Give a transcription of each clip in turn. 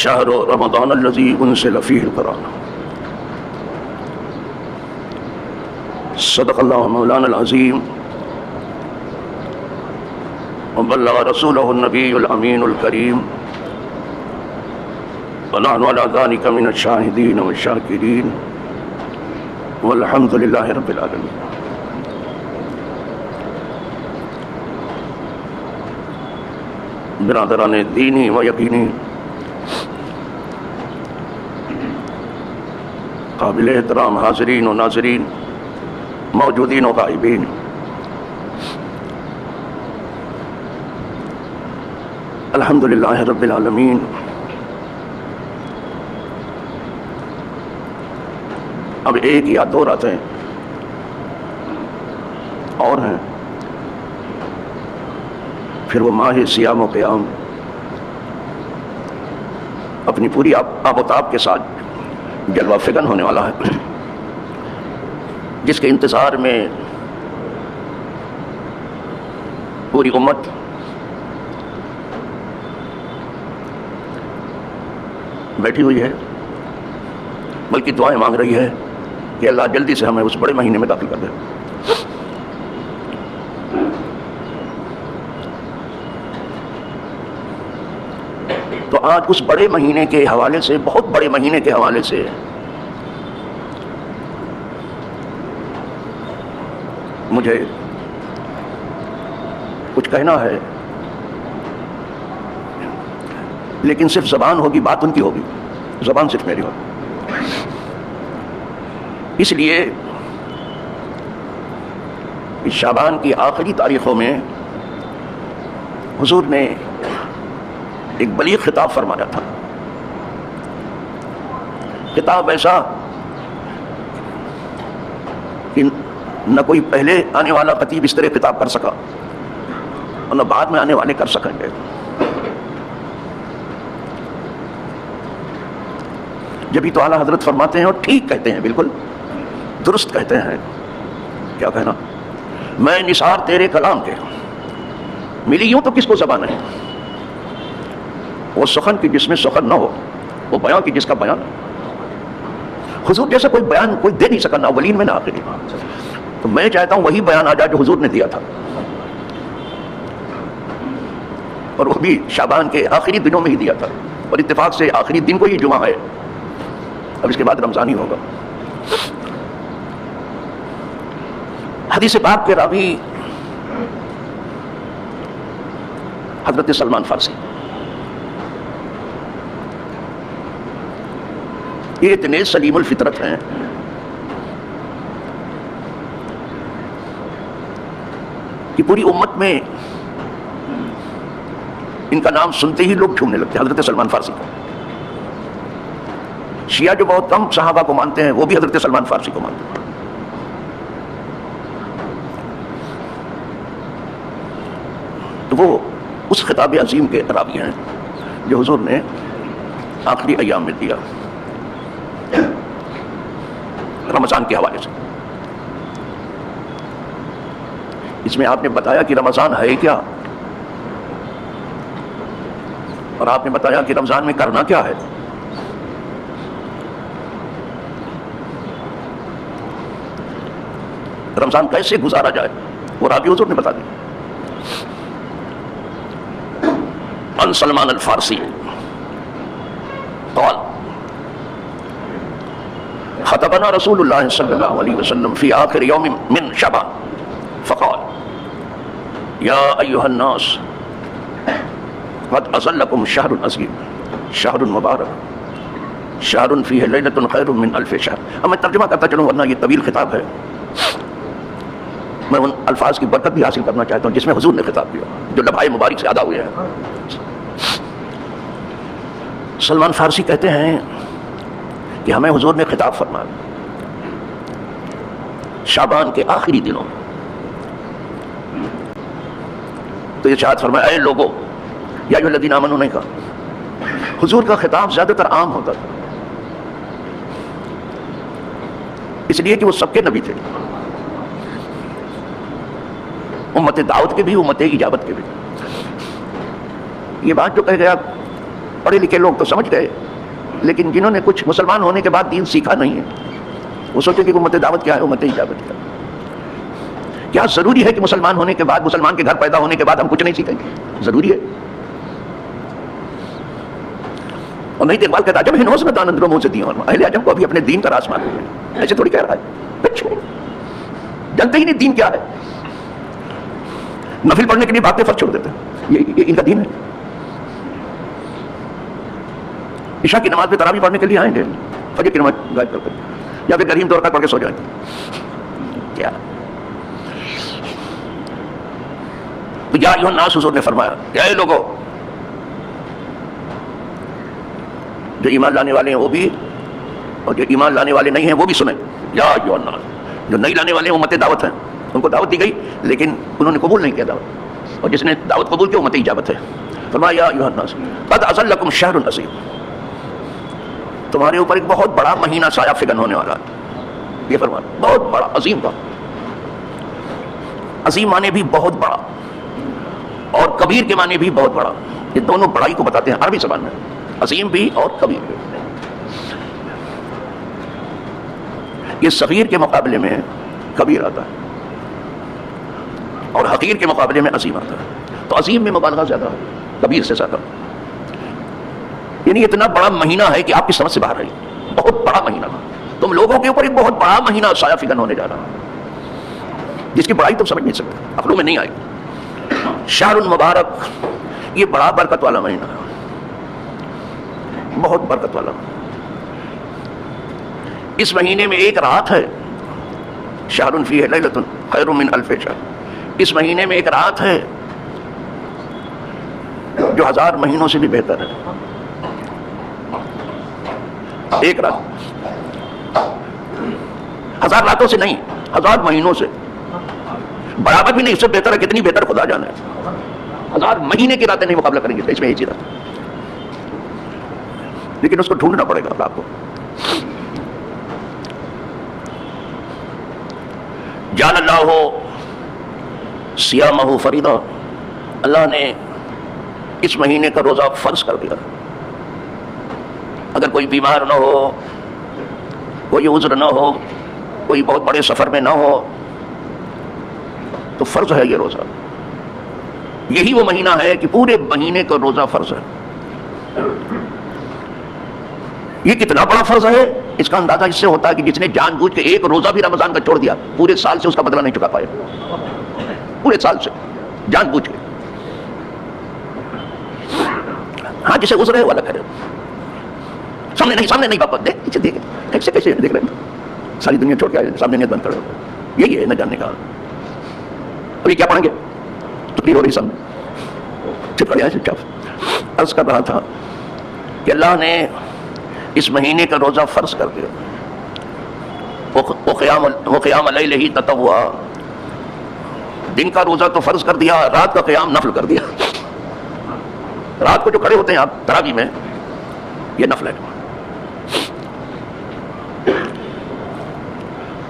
شهر رمضان الذي انزل فيه القرآن صدق الله مولانا العظيم وبلغ رسوله النبي الأمين الكريم ونحن على ذلك من الشاهدين والشاكرين والحمد لله رب العالمين. برادران دینی و یقینی، قابل احترام حاضرین و ناظرین، موجودین و غائبین، الحمدللہ رب العالمین. اب ایک یا دو راتیں اور ہیں، پھر وہ ماہ صیام و قیام اپنی پوری آب و تاب کے ساتھ جلوہ فگن ہونے والا ہے، جس کے انتظار میں پوری امت بیٹھی ہوئی ہے، بلکہ دعائیں مانگ رہی ہے کہ اللہ جلدی سے ہمیں اس بڑے مہینے میں داخل کر دے. تو آج اس بڑے مہینے کے حوالے سے، بہت بڑے مہینے کے حوالے سے مجھے کچھ کہنا ہے، لیکن صرف زبان ہوگی، بات ان کی ہوگی، زبان صرف میری ہوگی. اس لیے اس شعبان کی آخری تاریخوں میں حضور نے ایک بلیغ خطاب فرمایا تھا. خطاب ایسا کہ نہ کوئی پہلے آنے والا خطیب اس طرح خطاب کر سکا اور نہ بعد میں آنے والے کر سکیں گے. جبھی تو اعلیٰ حضرت فرماتے ہیں، اور ٹھیک کہتے ہیں، بالکل درست کہتے ہیں. کیا کہنا؟ میں نثار تیرے کلام کے، ملی یوں تو کس کو زبان ہے، وہ سخن کی جس میں سخن نہ ہو، وہ بیان کی جس کا بیان. حضور جیسا کوئی بیان کوئی دے نہیں سکا، نہ اولین میں نہ آخرین. تو میں چاہتا ہوں وہی بیان آ جائے جو حضور نے دیا تھا، اور وہ بھی شعبان کے آخری دنوں میں ہی دیا تھا، اور اتفاق سے آخری دن کو ہی جمعہ ہے. اب اس کے بعد رمضان ہی ہوگا. حدیث پاک کے راوی حضرت سلمان فارسی، یہ اتنے سلیم الفطرت ہیں کہ پوری امت میں ان کا نام سنتے ہی لوگ جھومنے لگتے ہیں. حضرت سلمان فارسی کو شیعہ جو بہت کم صحابہ کو مانتے ہیں، وہ بھی حضرت سلمان فارسی کو مانتے ہیں. تو وہ اس خطاب عظیم کے راوی ہیں جو حضور نے آخری ایام میں دیا رمضان کے حوالے سے. اس میں آپ نے بتایا کہ رمضان ہے کیا، اور آپ نے بتایا کہ رمضان میں کرنا کیا ہے. رمضان کیسے گزارا جائے وہ راوی حضور نے بتا دیا. ان سلمان الفارسی قال خطبنا رسول اللہ صلی اللہ علیہ وسلم فی آخر یوم من شعبان فقال یا ایها الناس قد اظلکم شہر عظیم شہر مبارک شہر فیہ لیلۃ خیر من الف شہر. اب میں ترجمہ کرتا چلوں ورنہ یہ طویل خطاب ہے. میں ان الفاظ کی برکت بھی حاصل کرنا چاہتا ہوں جس میں حضور نے خطاب کیا، جو لبھائے مبارک سے ادا ہوئے ہیں. سلمان فارسی کہتے ہیں کہ ہمیں حضور نے خطاب فرمایا شعبان کے آخری دنوں میں. تو ارشاد فرمایا اے لوگو یا ایھا الذین آمنوا نے کہا. حضور کا خطاب زیادہ تر عام ہوتا تھا، اس لیے کہ وہ سب کے نبی تھے، امت دعوت کے بھی، امت اجابت کے بھی. یہ بات جو کہہ گیا پڑھے لکھے لوگ تو سمجھ گئے، لیکن جنہوں نے کچھ مسلمان ہونے کے بعد دین سیکھا نہیں ہے، وہ سوچے کہ امت دعوت کیا ہے، امت اجابت کیا ہے۔ کیا ضروری ہے کہ مسلمان ہونے کے بعد، مسلمان کے گھر پیدا ہونے کے بعد ہم کچھ نہیں سیکھیں گے؟ ضروری ہے؟ اور نہیں تو اقبال کہتا جب ہنوز میں دانندروں منہ سے دیا، اور اہل عجم کو ابھی اپنے دین کا راز معلوم ہے، ایسے تھوڑی کہہ رہا ہے، چھوڑ، جانتے ہی نہیں دین کیا ہے، نفل پڑھنے کے لیے بھاگتے فرض چھوڑ دیتے ہیں، یہ ان کا دین ہے۔ عشاء کی نماز میں تراویح پڑھنے کے لیے آئیں گے، فجر کی نماز غائب کر کے، یا پھر گریم دور کا پڑھ کے سو جائیں گے، کیا؟ تو یا ایھا الناس، حضور نے فرمایا کہ اے لوگوں، جو ایمان لانے والے ہیں وہ بھی، اور جو ایمان لانے والے نہیں ہیں وہ بھی سنیں، یا ایھا الناس۔ جو نہیں لانے والے ہیں وہ امت دعوت ہیں، ان کو دعوت دی گئی لیکن انہوں نے قبول نہیں کیا دعوت، اور جس نے دعوت قبول کی امت اجابت ہے۔ فرمایا یا ایھا الناس قد اظلکم شہر عظیم، تمہارے اوپر ایک بہت بڑا مہینہ سایہ فگن ہونے والا ہے۔ یہ فرمایا بہت بڑا، عظیم کا، عظیم معنی بھی بہت بڑا اور کبیر کے معنی بھی بہت بڑا، یہ دونوں بڑائی کو بتاتے ہیں عربی زبان میں، عظیم بھی اور کبیر بھی۔ یہ صغیر کے مقابلے میں کبیر آتا ہے اور حقیر کے مقابلے میں عظیم آتا ہے، تو عظیم میں مبالغہ زیادہ ہے، کبیر سے زیادہ، یعنی اتنا بڑا مہینہ ہے کہ آپ کی سمجھ سے باہر ہے، بہت بڑا مہینہ، تم لوگوں کے اوپر ایک بہت بڑا مہینہ سایہ فگن ہونے جا رہا ہے، جس کی بڑائی تم سمجھ نہیں سکتے، عقلوں میں نہیں آئے۔ شہر مبارک، یہ بڑا برکت والا مہینہ ہے، بہت برکت والا۔ اس مہینے میں ایک رات ہے، شہر فیہ لیلۃ خیر من الف شہر، اس مہینے میں ایک رات ہے جو 1000 مہینوں سے بھی بہتر ہے۔ ایک رات، 1000 راتوں سے نہیں، 1000 مہینوں سے برابر بھی نہیں، اس سے بہتر ہے، کتنی بہتر خدا جانا ہے۔ 1000 مہینے کی راتیں نہیں مقابلہ کریں گے اس میں ایک ہی رات، لیکن اس کو ڈھونڈنا پڑے گا آپ کو۔ جعل اللہ صیامہ فریضہ، اللہ نے اس مہینے کا روزہ فرض کر دیا، اگر کوئی بیمار نہ ہو، کوئی عذر نہ ہو، کوئی بہت بڑے سفر میں نہ ہو تو فرض ہے یہ روزہ۔ یہی وہ مہینہ ہے کہ پورے مہینے کا روزہ فرض ہے۔ یہ کتنا بڑا فرض ہے اس کا اندازہ اس سے ہوتا ہے کہ جس نے جان بوجھ کے ایک روزہ بھی رمضان کا چھوڑ دیا، پورے سال سے اس کا بدلہ نہیں چکا پائے، پورے سال سے جان بوجھ کے۔ ہاں جسے عذر ہے وہ الگ ہے، سامنے نہیں باپا دیکھ پیچھے دیکھ، کیسے دیکھ رہے ہیں، ساری دنیا چھوڑ کے آئے، سامنے نیت بند کرو، یہی ہے نہ جاننے کا۔ ابھی کیا پڑھیں گے؟ تقریر ہو رہی سامنے، چپ کھڑے چپ چاپ۔ عرض کر رہا تھا کہ اللہ نے اس مہینے کا روزہ فرض کر دیا، وہ قیام اللیل ہی تطوع، دن کا روزہ تو فرض کر دیا، رات کا قیام نفل کر دیا۔ رات کو جو کھڑے ہوتے ہیں آپ تراویح میں، یہ نفل ہے۔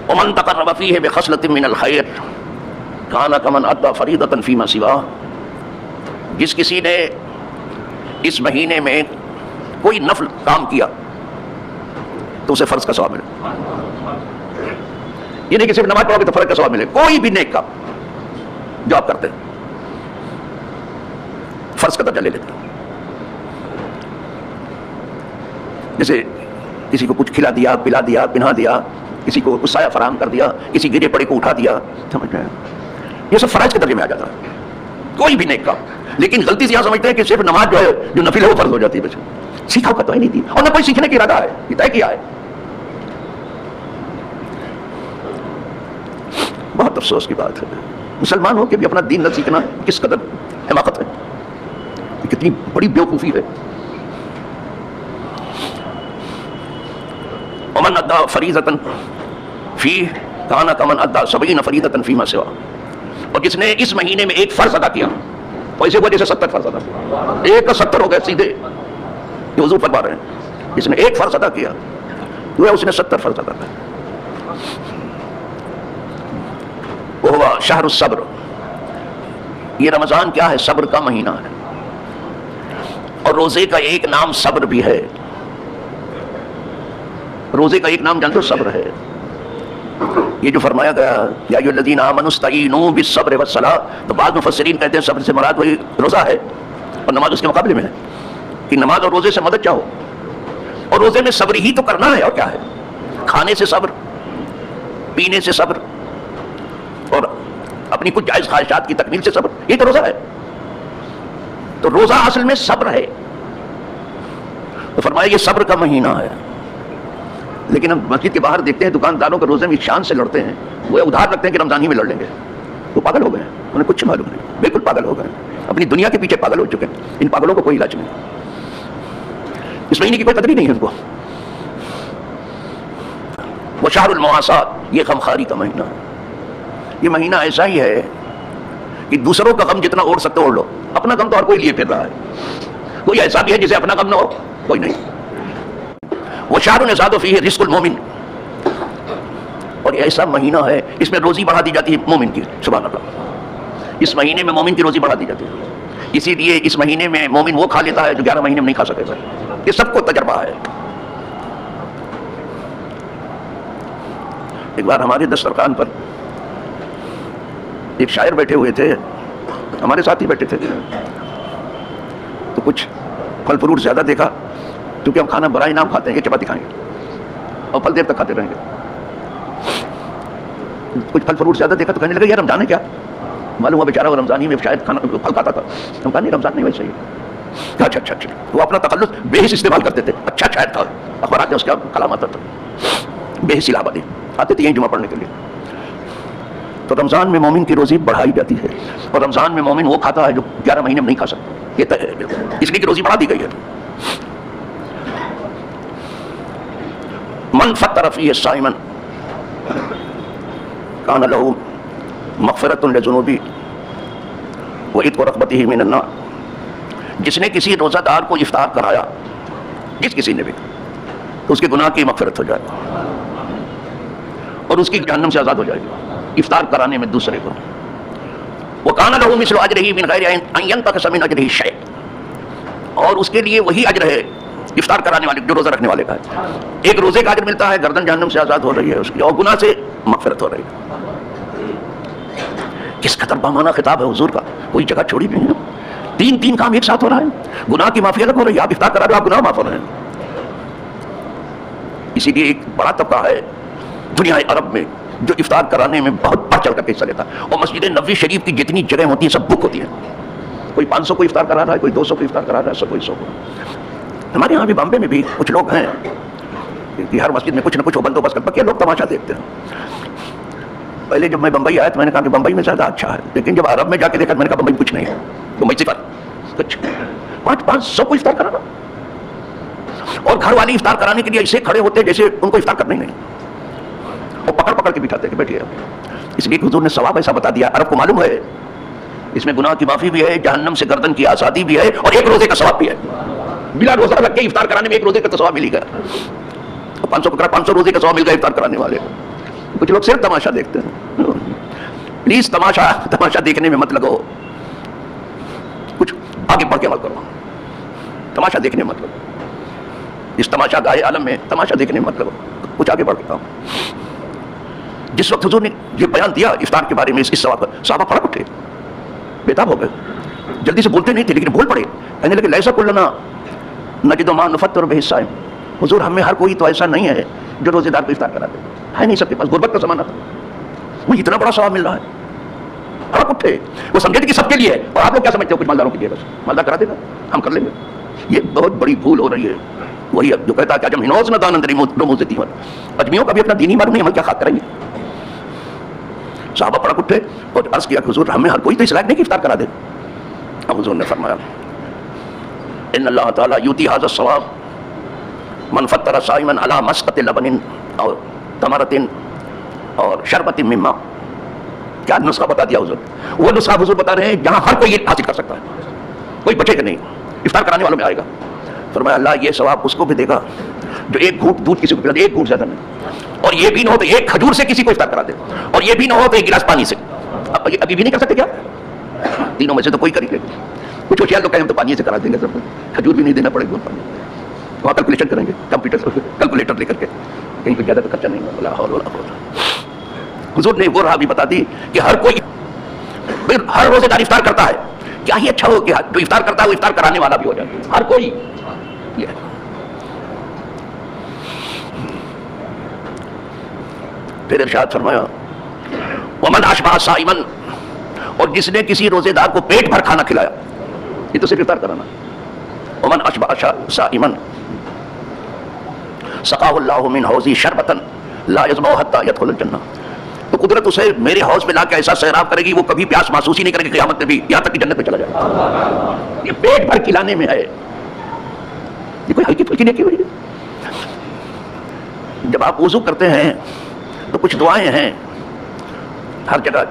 ومن تقرب فیہ بخصلۃ من الخیر کان کمن ادی فریضۃ فیما سواہ، جس کسی نے اس مہینے میں کوئی نفل کام کیا تو اسے فرض کا ثواب ملے، یہ نہیں کہ صرف نماز پڑھو گے تو فرض کا ثواب ملے، کوئی بھی نیک کام جو آپ کرتے ہیں فرض کا درجہ لے لیتے ہیں۔ جیسے کسی کو کچھ کھلا دیا، پلا دیا، پہنا دیا، کسی کو سایہ فراہم کر دیا، کسی گرے پڑے کو اٹھا دیا، سمجھ رہے ہیں؟ یہ سب فرائض کے درجے میں آ جاتا ہے، کوئی بھی نیک کام۔ لیکن غلطی سے یہاں سمجھتے ہیں کہ صرف نماز جو ہے جو نفل ہے وہ فرض ہو جاتی ہے، بس سیکھا ہوگا تو ہی نہیں دی، اور نہ کوئی سیکھنے کی ارادہ ہے، یہ طے کیا ہے۔ بہت افسوس کی بات ہے مسلمان ہو کے بھی اپنا دین نہ سیکھنا کس قدر حماقت ہے، کتنی بڑی بیوقوفی ہے۔ ومن ادى فریضۃ فیہ کان کمن ادى 70 فریضۃ فیما سوا، اور جس نے اس مہینے میں ایک فرض ادا کیا، ویسے وہ جیسے 70 فرض ادا کیا، ایک کا 70 ہو گئے سیدھے، یہ حضور فرما رہے ہیں، جس نے ایک فرض ادا کیا وہ اس نے 70 فرض ادا کیا۔ وہ شہر الصبر، یہ رمضان کیا ہے؟ صبر کا مہینہ ہے۔ اور روزے کا ایک نام صبر بھی ہے. روزے کا ایک نام جانتے ہو؟ صبر ہے. یہ جو فرمایا گیا یا ایھا الذین آمنوا استعینوا بالصبر والصلاۃ، تو بعض مفسرین کہتے ہیں صبر سے مراد وہی روزہ ہے اور نماز اس کے مقابلے میں ہے، کہ نماز اور روزے سے مدد چاہو. اور روزے میں صبر ہی تو کرنا ہے، اور کیا ہے؟ کھانے سے صبر، پینے سے صبر، اور اپنی کچھ جائز خواہشات کی تکمیل سے صبر، یہ تو روزہ ہے. تو روزہ اصل میں صبر ہے. تو فرمایا یہ صبر کا مہینہ ہے. لیکن ہم مسجد کے باہر دیکھتے ہیں دکانداروں کے روزے میں شان سے لڑتے ہیں، وہ ادھار رکھتے ہیں کہ رمضان ہی میں لڑ لیں گے. وہ پاگل ہو گئے ہیں، انہیں کچھ معلوم نہیں، بالکل پاگل ہو گئے ہیں، اپنی دنیا کے پیچھے پاگل ہو چکے ہیں. ان پاگلوں کو کوئی علاج نہیں. اس مہینے کی کوئی قدر ہی نہیں ہے ان کو. وہ شہر المواسات، یہ غمخواری کا مہینہ ہے. یہ مہینہ ایسا ہی ہے کہ دوسروں کا غم جتنا اوڑھ سکتے اوڑھ لو، اپنا غم تو ہر کوئی لیے پھر رہا ہے. کوئی ایسا بھی ہے جسے اپنا غم نہ ہو؟ کوئی نہیں. وہ شہر یزداد فیہ رزق المومن، اور یہ ایسا مہینہ ہے اس میں روزی بڑھا دی جاتی ہے مومن کی. سبحان اللہ، اس مہینے میں مومن کی روزی بڑھا دی جاتی ہے. اسی لیے اس مہینے میں مومن وہ کھا لیتا ہے جو 11 مہینے میں نہیں کھا سکے گا. یہ سب کو تجربہ ہے. ایک بار ہمارے دسترخوان پر ایک شاعر بیٹھے ہوئے تھے، ہمارے ساتھ ہی بیٹھے تھے. تو کچھ پھل فروٹ زیادہ دیکھا، کیونکہ ہم کھانا برائے نام کھاتے ہیں، یہ چپاتی کھائیں گے اور پھل دیر تک کھاتے رہیں گے. کچھ پھل فروٹ زیادہ دیکھا تو کہنے لگا یار رمضان ہے کیا؟ معلوم ہوا بیچارہ وہ رمضان ہی میں شاید کھانا پھل کھاتا تھا. ہم کہا نہیں رمضان نہیں ویسے ہی. اچھا اچھا اچھا. وہ اپنا تخلص بے حس استعمال کرتے تھے. اچھا شاید تھا، اخبارات میں اس کا کلام آتا تھا. بے حس الہ آبادی آتے تھے یہیں جمعہ پڑھنے کے لیے. تو رمضان میں مومن کی روزی بڑھائی جاتی ہے، اور رمضان میں مومن وہ کھاتا ہے جو 11 مہینے میں نہیں کھا سکتا. یہ طے ہے بالکل، اس لیے کہ روزی بڑھا دی گئی ہے. من فطر فیہ صائما کان لہ مغفرۃ لذنوبہ وعتق رقبتہ من النار. جس نے کسی روزہ دار کو افطار کرایا، جس کسی نے بھی، تو اس کے گناہ کی مغفرت ہو جائے گی اور اس کی جہنم سے آزاد ہو جائے گی افطار کرانے میں دوسرے کو. وَكَانَ لَهُ مِثْلُ أَجْرِهِ مِنْ غَيْرِ أَنْ يَنْقَصَ مِنْ أَجْرِهِ شَيْءٌ. اور اس کے لیے وہی اجر ہے افطار کرانے والے جو روزہ رکھنے والے کا ہے. ایک روزے کا اجر ملتا ہے، گردن جہنم سے آزاد ہو رہی ہے اس کی، اور گناہ سے مغفرت ہو رہی ہے. کس قدر بامانہ خطاب ہے حضور کا، کوئی جگہ چھوڑی نہیں ہے. تین کام ایک ساتھ ہو رہا ہے. گناہ کی معافی الگ ہو رہی ہے، آپ افطار کرا رہے ہو، آپ گناہ معاف ہو رہے ہیں. اسی لیے ایک بڑا طبقہ ہے دنیا عرب میں جو افطار کرانے میں بہت بڑھ چڑھ کر کے حصہ لیتا ہے. اور مسجد نبوی شریف کی جتنی جگہ ہوتی ہیں سب بک ہوتی ہیں. کوئی 500 کو افطار کرا رہا ہے، کوئی 200 کو افطار کرا رہا ہے، سب کوئی 100 کو. ہمارے یہاں بھی بامبے میں بھی کچھ لوگ ہیں کہ ہر مسجد میں کچھ نہ کچھ بندوبست کرتے ہیں. لوگ تماشا دیکھتے ہیں. پہلے جب میں بمبئی آیا تو میں نے کہا کہ بمبئی میں زیادہ اچھا ہے، لیکن جب عرب میں جا کے دیکھا میں نے کہا بمبئی کچھ نہیں ہے. بمبئی صفر کچھ 500 کو افطار کرانا، اور گھر والی افطار کرانے کے لیے ایسے کھڑے ہوتے جیسے ان کو افطار کرنا ہی نہیں، اور پکڑ پکڑ کے بٹھاتے کہ بیٹھیے. اس لیے حضور نے ثواب ایسا بتا دیا. عرب کو معلوم ہے اس میں گناہ کی معافی بھی ہے، جہنم سے گردن کی آزادی بھی ہے، اور ایک روزے کا ثواب بھی ہے. بلا روزہ رکھ کے افطار کرانے میں ایک روزے کا ثواب ملے گا. 500 روزے کا ثواب مل گیا افطار کرانے والے. کچھ لوگ صرف تماشا دیکھتے ہیں. پلیز تماشا دیکھنے میں مت لگو، کچھ آگے بڑھ کے عمل کرو. تماشا دیکھنے مت لگو. اس تماشا گاہے عالم میں تماشا دیکھنے مت لگو، کچھ آگے بڑھ کے کام. جس وقت حضور نے یہ بیان دیا افطار کے بارے میں اس ثواب کا، صحابہ پھڑک اٹھے، بےتاب ہو گئے. جلدی سے بولتے نہیں تھے لیکن بول پڑے. کہنے لگے لیسا کلنا نجد ما نفطر بہ الصائم. حضور ہم میں ہر کوئی تو ایسا نہیں ہے جو روزے دار کو افطار کرا دے. ہے نہیں، سب کے پاس غربت کا زمانہ تھا. وہ اتنا بڑا ثواب مل رہا ہے. پھڑک اٹھے. وہ سمجھے تھے کہ سب کے لیے ہے، اور آپ لوگ کیا سمجھتے ہو؟ کچھ مالداروں کے لیے، بس مالدار کرا دے گا ہم کر لیں گے. یہ بہت بڑی بھول ہو رہی ہے. وہی جو کہتا ہے کہ اجم ہنوز نہ دان اندر رموز دیتی ہوں، اجمیوں کا بھی اپنا دینی معلوم نہیں، ہم کیا خاک کریں گے. صحابہ پڑک اٹھے اور عرض کیا کہ حضور ہمیں ہر کوئی تو اس لائق نہیں کہ افطار کرا دے. اب حضور نے فرمایا ان اللہ تعالیٰ یؤتی ھذا الثواب من فطر صائما علی مسقط لبن اور تمرۃ اور شربۃ من ماء. کیا نسخہ بتا دیا حضور؟ وہ نسخہ حضور بتا رہے ہیں جہاں ہر کوئی یہ حاصل کر سکتا ہے، کوئی بچے گا نہیں، افطار کرانے والوں میں آئے گا. فرمایا اللہ یہ ثواب اس کو بھی دے گا جو ایک گھونٹ دودھ کسی کو پلا دے، ایک گھونٹ زیادہ نہیں، اور یہ بھی نہ ہو تو ایک کھجور سے کسی کو افطار کرا دے، اور یہ بھی نہ ہو تو ایک گلاس پانی سے. ابھی بھی نہیں کر سکتے کیا؟ تینوں میں سے تو کوئی کر ہی لے. کچھ ہوشیار لوگ کہیں ہم تو پانی سے کرا دیں گے سب، کھجور بھی نہیں دینا پڑے گا پانی، وہاں کیلکولیشن کریں گے کیلکولیٹر لے کر کے، کہیں پہ زیادہ تو خرچہ نہیں ہوگا. لا حول ولا قوت. حضور نے وہ راہ بھی بتا دی کہ ہر کوئی ہر روزے دار افطار کرتا ہے، کیا ہی اچھا ہو کہ جو افطار کرتا ہے وہ افطار کرانے والا بھی ہو جائے، ہر کوئی. پھر ارشاد فرمایا ومن اشبع صائما، اور جس نے کسی روزے دار کو پیٹ بھر کھانا کھلایا، یہ تو صرف افطار کرانا. ومن اشبع صائما سقاه الله من حوضی شربتا لا يظمأ حتى يدخل الجنہ. تو قدرت اسے میرے حوض میں لا کے ایسا سیراب کرے گی وہ کبھی پیاس محسوس ہی نہیں کرے گی قیامت میں بھی، یہاں تک کہ جنت میں چلا جائے گا. یہ پیٹ بھر کھلانے میں ہے، یہ کوئی ہلکی پھلکی نیکی ہوئی ہے. جب آپ وضو کرتے ہیں تو کچھ دعائیں ہیں ہر جگہ،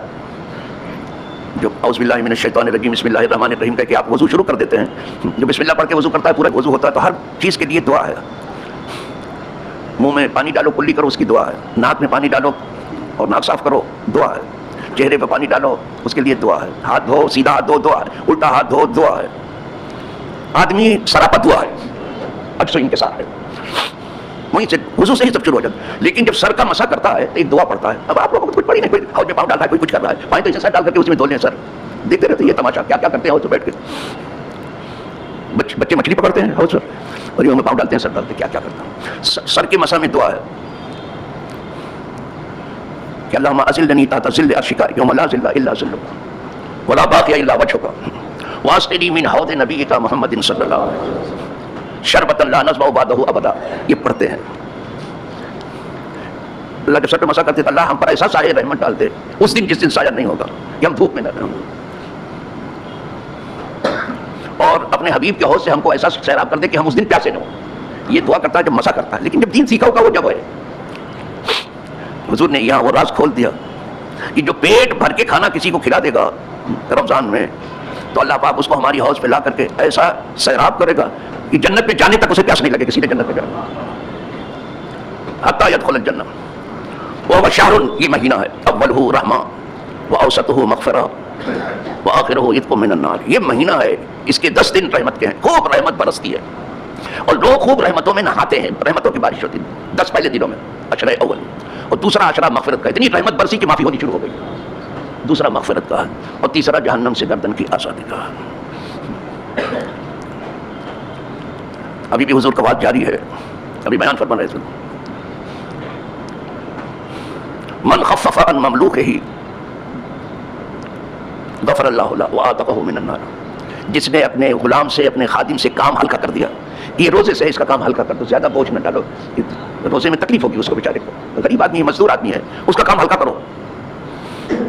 جو اعوذ باللہ من الشیطان الرجیم بسم اللہ الرحمن الرحیم کہہ کے آپ وضو شروع کر دیتے ہیں. جو بسم اللہ پڑھ کے وضو کرتا ہے پورا وضو ہوتا ہے، تو ہر چیز کے لیے دعا ہے. منہ میں پانی ڈالو کلی کرو، اس کی دعا ہے. ناک میں پانی ڈالو اور ناک صاف کرو، دعا ہے. چہرے پہ پانی ڈالو، اس کے لیے دعا ہے. ہاتھ دھو، سیدھا ہاتھ دھو، دعا ہے. الٹا ہاتھ دھو، دعا ہے. آدمی سراپا دعا ہے، اکثر ان کے ساتھ ہے، وہیں سے وضو سے ہی سب شروع ہو جاتا ہے. لیکن جب سر کا مسا کرتا ہے تو ایک دعا پڑتا ہے. اب آپ لوگوں کو کچھ پڑھی نہیں، کوئی حوض میں پاؤں ڈالتا ہے، کوئی کچھ کر رہا ہے، پانی تو اسے سر ڈال کر کے اس میں دھو لیں. سر دیکھتے رہتے یہ تماشا کیا کیا کرتے ہیں حوض میں بیٹھ کے. بچے مچھلی پکڑتے ہیں حوض پر اور یہ پاؤں ڈالتے ہیں، سر ڈالتے کیا کیا کرتا ہوں. سر کے مسا میں دعا ہے کہ اللہم اذلنی تحت ظل عرشک یوم لا ظل الا ظلک ولا باقی الا وجہک واسقنی من حوض نبیک محمد صلی اللہ علیہ وسلم شربتا لا نظمأ بعدہ ابدا. یہ پڑھتے ہیں. اللہ جب سر پہ مسا کرتے تو اللہ ہم پر ایسا سایہ رحمت ڈال دے اس دن جس دن سایہ نہیں ہوگا کہ ہم دھوپ میں نہ رہیں، اور اپنے حبیب کے حوض سے ہم کو ایسا سیراب کر دے کہ ہم اس دن پیاسے نہ ہوں. یہ دعا کرتا ہے جب مسا کرتا ہے. لیکن جب دین سیکھا ہوگا وہ جب ہے. حضور نے یہاں وہ راز کھول دیا کہ جو پیٹ بھر کے کھانا کسی کو کھلا دے گا رمضان میں تو اللہ پاک اس کو ہماری حوض پہ لا کر کے ایسا سیراب کرے گا کہ جنت پہ جانے تک اسے پیاس نہیں لگے کہ سیدھے جنت پہ جائے. حتی یدخل الجنہ. وہو شہر، یہ مہینہ ہے، اولہ رحمہ واوسطہ مغفرہ وآخرہ عتق من النار. یہ مہینہ ہے، اس کے 10 دن رحمت کے ہیں، خوب رحمت برستی ہے اور لوگ خوب رحمتوں میں نہاتے ہیں. رحمتوں کی بارش ہوتی ہے 10 پہلے دنوں میں، عشرہ اول، اور دوسرا عشرہ مغفرت کا. اتنی رحمت برسی کہ معافی ہونی شروع ہو گئی. دوسرا مغفرت کا، اور تیسرا جہنم سے گردن کی آزادی کا. ابھی بھی حضور کا بات جاری ہے، ابھی بیان فرما رہے تھے. من خفف عن مملوکہ غفر اللہ له وآتقہ من النار. جس نے اپنے غلام سے، اپنے خادم سے کام ہلکا کر دیا، یہ روزے سے اس کا کام ہلکا کر دو، زیادہ بوجھ نہ ڈالو. روزے میں تکلیف ہوگی اس کو بیچارے کو، غریب آدمی ہے، مزدور آدمی ہے، اس کا کام ہلکا کرو،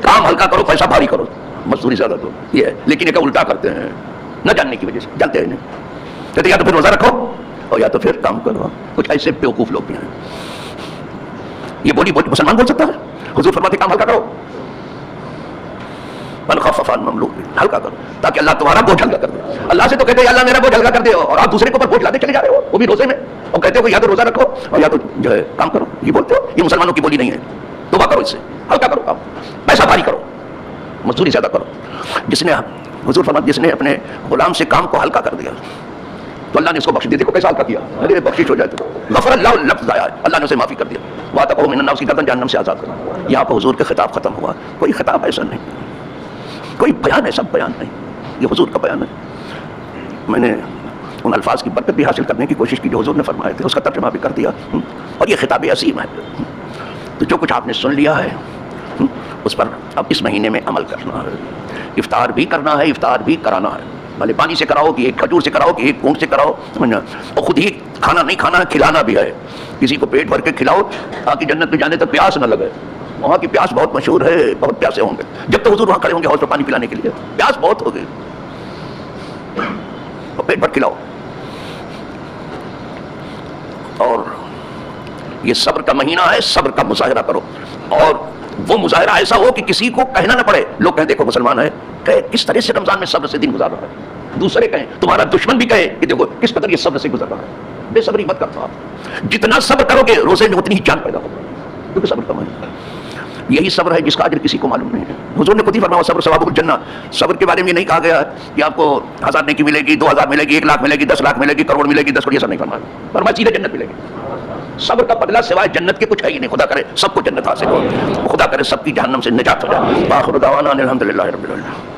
کام ہلکا کرو، پیسہ بھاری کرو، مزدوری زیادہ دو. یہ ہے. لیکن یہ کہ الٹا کرتے ہیں نہ جاننے کی وجہ سے، جانتے ہیں نہیں، کہتے یا تو پھر روزہ رکھو اور یا تو پھر کام کرو. کچھ ایسے بیوقوف لوگ بھی ہیں. یہ بولی مسلمان بول سکتا ہے؟ حضور فرماتے کام ہلکا کرو، من خفف عن مملوک، ہلکا کرو تاکہ اللہ تمہارا بوجھ ہلکا کر دے. اللہ سے تو کہتے ہیں اللہ میرا بوجھ ہلکا کر دے، اور آپ دوسرے کے اوپر بوجھ لاتے چلے جا رہے ہو، وہ بھی روزے میں، اور کہتے ہو کہ یا تو روزہ رکھو اور یا تو جو ہے کام کرو. یہ بولتے ہو، یہ مسلمانوں کی بولی نہیں ہے. توبہ کرو اس سے، ہلکا کرو کام، پیسہ بھاری کرو، مزدوری زیادہ کرو. جس نے حضور فرماتے جس نے اپنے غلام سے کام کو ہلکا کر دیا تو اللہ نے اس کو بخش دیا. دیکھو کیسا ہلکا کیا، ارے بخشش ہو جائے تو غفر اللہ لفظ آیا، اللہ نے اسے معافی کر دیا. واتقوا من النار، اس کی گردن جہنم سے آزاد کرنا. یہاں پہ حضور کا خطاب ختم ہوا. کوئی خطاب ایسا نہیں، کوئی بیان ایسا بیان نہیں، یہ حضور کا بیان ہے. میں نے ان الفاظ کی برکت بھی حاصل کرنے کی کوشش کی جو حضور نے فرمائے تھے، اس کا ترجمہ بھی کر دیا. اور یہ خطاب عظیم ہے. تو جو کچھ آپ نے سن لیا ہے اس پر اب اس مہینے میں عمل کرنا ہے. افطار بھی کرنا ہے، افطار بھی کرانا ہے. بھلے پانی سے کراؤ کہ ایک کھجور سے کراؤ کہ ایک اونٹ سے کراؤ، اور خود ہی کھانا نہیں کھانا، کھلانا بھی ہے. کسی کو پیٹ بھر کے کھلاؤ تاکہ جنت میں جانے تک پیاس نہ لگے. وہاں کی پیاس بہت مشہور ہے، بہت پیاسے ہوں گے. جب تک حضور وہاں کھڑے ہوں گے حوض پر پانی پلانے کے لیے، پیاس بہت ہوگی، اور پیٹ بھر کھلاؤ. اور یہ صبر کا مہینہ ہے، صبر کا مظاہرہ کرو. اور وہ مظاہرہ ایسا ہو کہ کسی کو کہنا نہ پڑے. لوگ کہیں دیکھو مسلمان ہے، کہ کس طرح سے رمضان میں صبر سے دن گزار رہا ہے. دوسرے کہیں، تمہارا دشمن بھی کہے کہ دیکھو کس قدر یہ صبر سے گزر رہا ہے. بے صبری مت کرتا. جتنا صبر کرو گے روزے میں اتنی ہی جان پیدا ہوگا، کیونکہ صبر کا مہینہ. یہی صبر ہے جس کا اجر کسی کو معلوم نہیں ہے. حضور نے خود ہی فرمایا صبر ثواب الجنہ. صبر کے بارے میں یہ نہیں کہا گیا کہ آپ کو 1000 نیکی ملے گی، 2000 ملے گی، 1 لاکھ ملے گی، 10 لاکھ ملے گی، کروڑ ملے گی، 10 کروڑ. ایسا نہیں فرمایا. فرمایا سیدھے جنت ملے گی. صبر کا بدلہ سوائے جنت کے کچھ ہے ہی نہیں. خدا کرے سب کو جنت حاصل ہو، خدا کرے سب کی جہنم سے نجات ہو جائے. آخر دعوانا الحمدللہ رب العالمین.